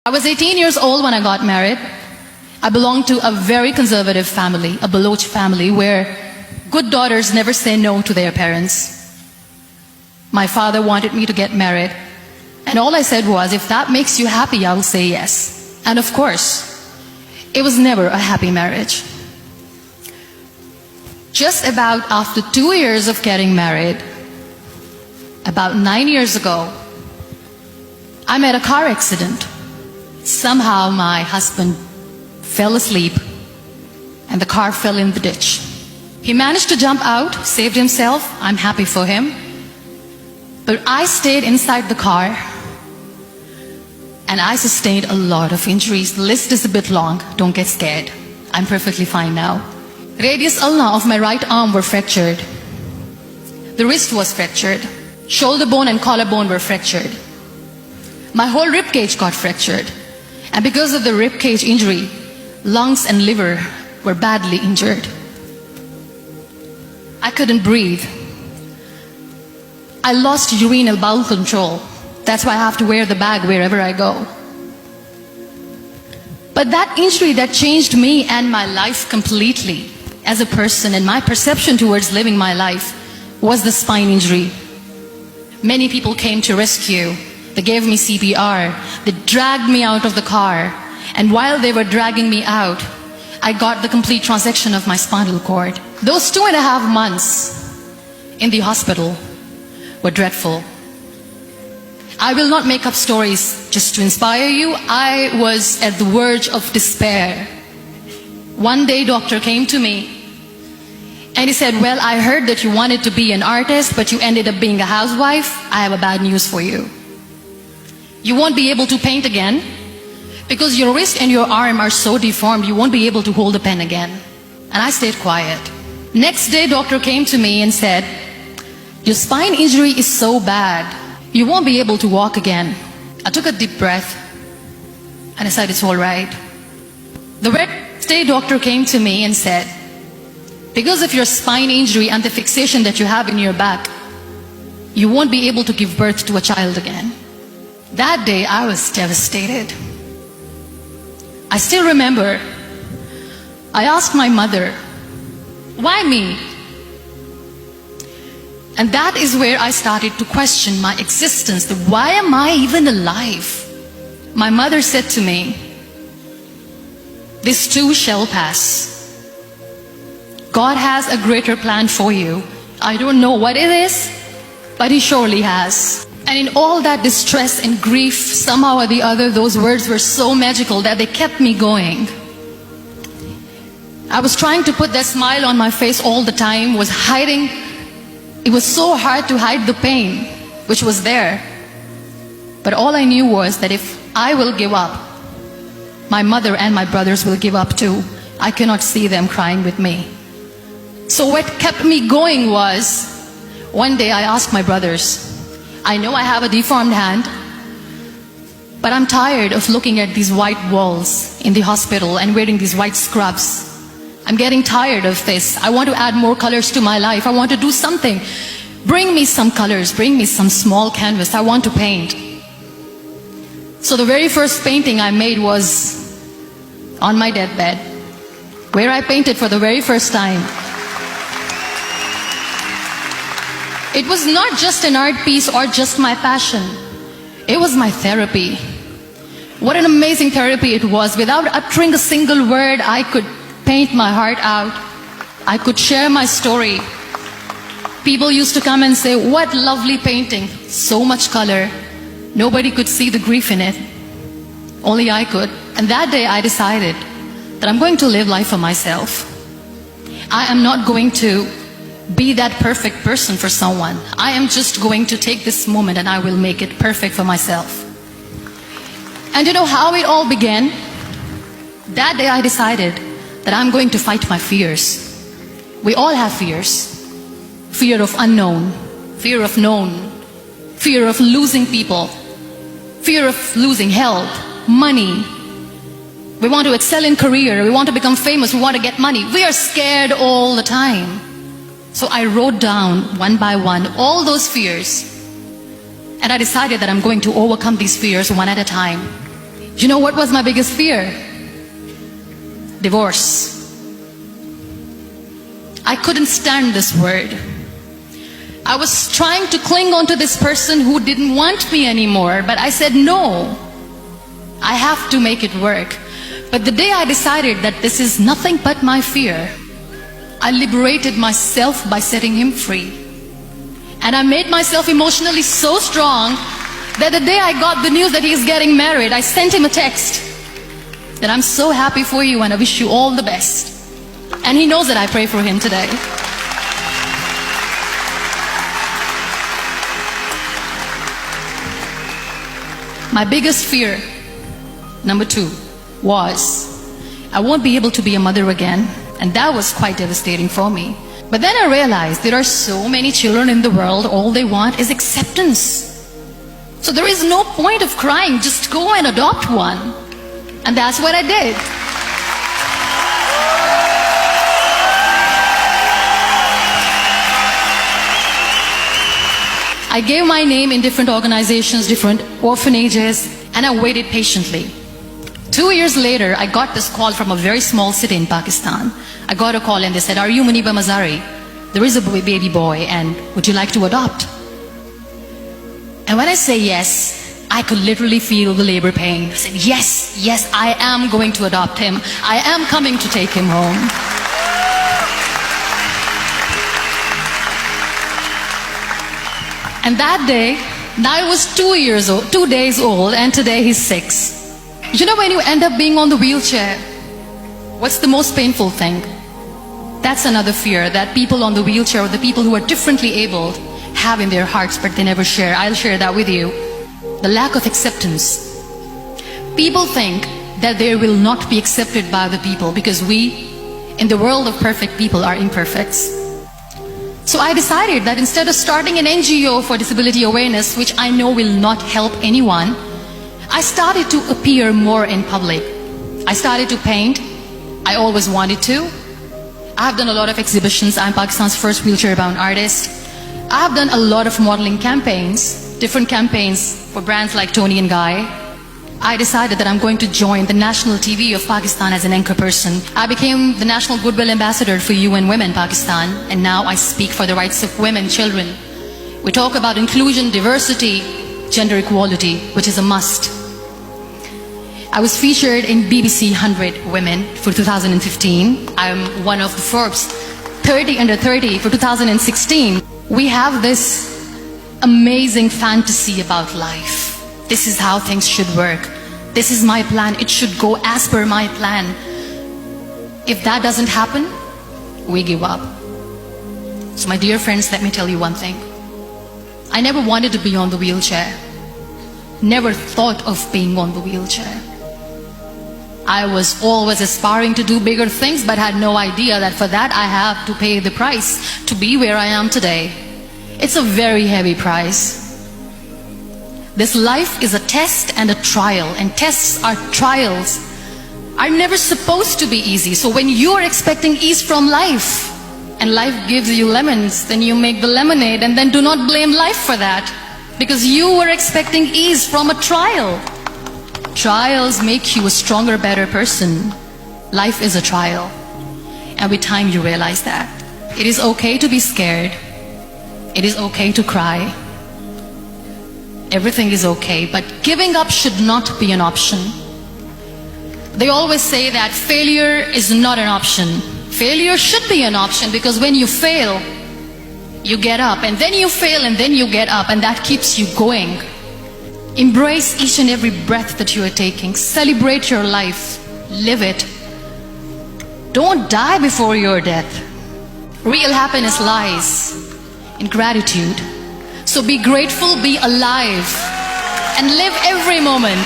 I was 18 years old when I got married. I belonged to a very conservative family, a Baloch family, where good daughters never say no to their parents. My father wanted me to get married, and all I said was, if that makes you happy, I will say yes. And of course, it was never a happy marriage. Just about after 2 years of getting married, about 9 years ago, I met a car accident. Somehow my husband fell asleep and the car fell in the ditch. He managed to jump out, saved himself. I'm happy for him. But I stayed inside the car and I sustained a lot of injuries. The list is a bit long. Don't get scared. I'm perfectly fine now. Radius ulna of my right arm were fractured. The wrist was fractured. Shoulder bone and collarbone were fractured. My whole rib cage got fractured. And because of the rib cage injury, lungs and liver were badly injured. I couldn't breathe. I lost urinary bowel control. That's why I have to wear the bag wherever I go. But that injury that changed me and my life completely as a person, and my perception towards living my life, was the spine injury. Many people came to rescue. They gave me CPR. They dragged me out of the car. And while they were dragging me out, I got the complete transection of my spinal cord. Those 2.5 months in the hospital were dreadful. I will not make up stories just to inspire you. I was at the verge of despair. One day, doctor came to me and he said, well, I heard that you wanted to be an artist, but you ended up being a housewife. I have a bad news for you. You won't be able to paint again because your wrist and your arm are so deformed, you won't be able to hold a pen again. And I stayed quiet. Next day, doctor came to me and said, your spine injury is so bad, you won't be able to walk again. I took a deep breath and I said, it's all right. The next day, doctor came to me and said, because of your spine injury and the fixation that you have in your back, you won't be able to give birth to a child again. That day, I was devastated. I still remember, I asked my mother, why me? And that is where I started to question my existence. Why am I even alive? My mother said to me, this too shall pass. God has a greater plan for you. I don't know what it is, but He surely has. And in all that distress and grief, somehow or the other, those words were so magical that they kept me going. I was trying to put that smile on my face all the time, was hiding. It was so hard to hide the pain, which was there. But all I knew was that if I will give up, my mother and my brothers will give up too. I cannot see them crying with me. So what kept me going was, one day I asked my brothers, I know I have a deformed hand, but I'm tired of looking at these white walls in the hospital and wearing these white scrubs. I'm getting tired of this. I want to add more colors to my life. I want to do something. Bring me some colors. Bring me some small canvas. I want to paint. So the very first painting I made was on my deathbed, where I painted for the very first time. It was not just an art piece or just my passion. It was my therapy. What an amazing therapy it was. Without uttering a single word, I could paint my heart out. I could share my story. People used to come and say, what lovely painting. So much color. Nobody could see the grief in it. Only I could. And that day I decided that I'm going to live life for myself. I am not going to be that perfect person for someone. I am just going to take this moment and I will make it perfect for myself. And you know how it all began? That day I decided that I'm going to fight my fears. We all have fears. Fear of unknown, fear of known, fear of losing people, fear of losing health, money. We want to excel in career, we want to become famous, we want to get money. We are scared all the time. So I wrote down one by one all those fears, and I decided that I'm going to overcome these fears one at a time. You know what was my biggest fear? Divorce. I couldn't stand this word. I was trying to cling on to this person who didn't want me anymore, but I said no. I have to make it work. But the day I decided that this is nothing but my fear, I liberated myself by setting him free. And I made myself emotionally so strong that the day I got the news that he's getting married, I sent him a text that I'm so happy for you and I wish you all the best. And he knows that I pray for him today. My biggest fear, number 2, was I won't be able to be a mother again, and that was quite devastating for me. But then I realized there are so many children in the world, all they want is acceptance. So there is no point of crying, just go and adopt one. And that's what I did. I gave my name in different organizations, different orphanages, and I waited patiently. 2 years later, I got this call from a very small city in Pakistan. I got a call and they said, "Are you Muniba Mazari? There is a baby boy and would you like to adopt?" And when I say yes, I could literally feel the labor pain. I said, yes, I am going to adopt him. I am coming to take him home. And that day, I was 2 days old, and today he's 6. You know, when you end up being on the wheelchair, what's the most painful thing? That's another fear that people on the wheelchair or the people who are differently abled have in their hearts, but they never share. I'll share that with you. The lack of acceptance. People think that they will not be accepted by the people because we, in the world of perfect people, are imperfects. So I decided that instead of starting an NGO for disability awareness, which I know will not help anyone, I started to appear more in public. I started to paint. I always wanted to. I've done a lot of exhibitions. I'm Pakistan's first wheelchair-bound artist. I've done a lot of modeling campaigns, different campaigns for brands like Tony and Guy. I decided that I'm going to join the national TV of Pakistan as an anchor person. I became the National Goodwill Ambassador for UN Women Pakistan, and now I speak for the rights of women, children. We talk about inclusion, diversity, gender equality, which is a must. I was featured in BBC 100 Women for 2015. I'm one of the Forbes 30 under 30 for 2016. We have this amazing fantasy about life. This is how things should work. This is my plan. It should go as per my plan. If that doesn't happen, we give up. So my dear friends, let me tell you one thing. I never wanted to be on the wheelchair. Never thought of being on the wheelchair. I was always aspiring to do bigger things, but had no idea that for that I have to pay the price to be where I am today. It's a very heavy price. This life is a test and a trial, and tests are trials are never supposed to be easy. So when you are expecting ease from life, and life gives you lemons, then you make the lemonade, and then do not blame life for that, because you were expecting ease from a trial. Trials make you a stronger, better person. Life is a trial, and with time you realize that. It is okay to be scared. It is okay to cry. Everything is okay, but giving up should not be an option. They always say that failure is not an option. Failure should be an option, because when you fail, you get up, and then you fail, and then you get up, and that keeps you going. Embrace each and every breath that you are taking. Celebrate your life. Live it. Don't die before your death. Real happiness lies in gratitude. So be grateful, be alive, and live every moment.